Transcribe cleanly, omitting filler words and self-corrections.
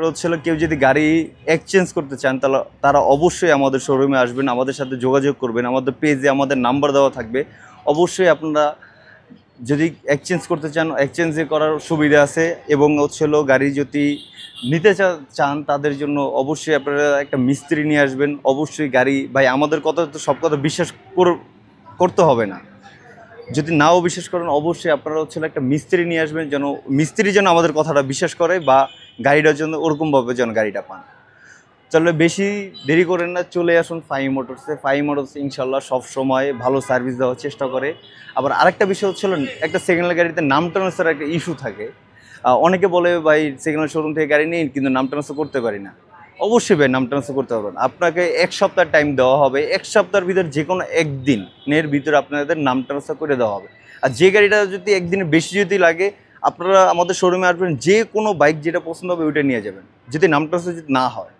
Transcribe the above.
তারপরে হচ্ছে কেউ যদি গাড়ি এক্সচেঞ্জ করতে চান তাহলে তারা অবশ্যই আমাদের শোরুমে আসবেন, আমাদের সাথে যোগাযোগ করবেন। আমাদের পেজে আমাদের নাম্বার দেওয়া থাকবে। অবশ্যই আপনারা যদি এক্সচেঞ্জ করতে চান এক্সচেঞ্জে করার সুবিধা আছে। এবং হচ্ছে গাড়ি যদি নিতে চান তাদের জন্য অবশ্যই আপনারা একটা মিস্ত্রি নিয়ে আসবেন। অবশ্যই গাড়ি ভাই আমাদের কথা তো সব কথা বিশ্বাস করতে হবে না। যদি নাও বিশ্বাস করেন অবশ্যই আপনারা হচ্ছে একটা মিস্ত্রি নিয়ে আসবেন, যেন মিস্ত্রি যেন আমাদের কথাটা বিশ্বাস করে বা গাড়িটার জন্য ওরকমভাবে যেন গাড়িটা পান। চলে বেশি দেরি করেন না, চলে আসুন ফাহিম মোটরসে। ফাহিম মোটরস ইনশাল্লাহ সব সময় ভালো সার্ভিস দেওয়ার চেষ্টা করে। আবার আরেকটা বিষয় হচ্ছিল, একটা সেকেন্ড হ্যান্ড গাড়িতে নাম ট্রান্সফার একটা ইস্যু থাকে। অনেকে বলে ভাই সেকেন্ড হ্যান্ড শোরুম থেকে গাড়ি নিই কিন্তু নাম ট্রান্সফার করতে পারি না। অবশ্যই ভাই নাম ট্রান্সফার করতে পারবেন। আপনাকে 1 সপ্তাহ টাইম দেওয়া হবে। 1 সপ্তাহের ভিতরে যে কোনো একদিনের ভিতরে আপনাদের নাম ট্রান্সফার করে দেওয়া হবে। আর যে গাড়িটা যদি একদিনের বেশি যদি লাগে আপনারা আমাদের শোরুমে আসবেন, যে কোনো বাইক যেটা পছন্দ হবে ওইটা নিয়ে যাবেন, যদি নাম ট্রান্সফার যদি না হয়।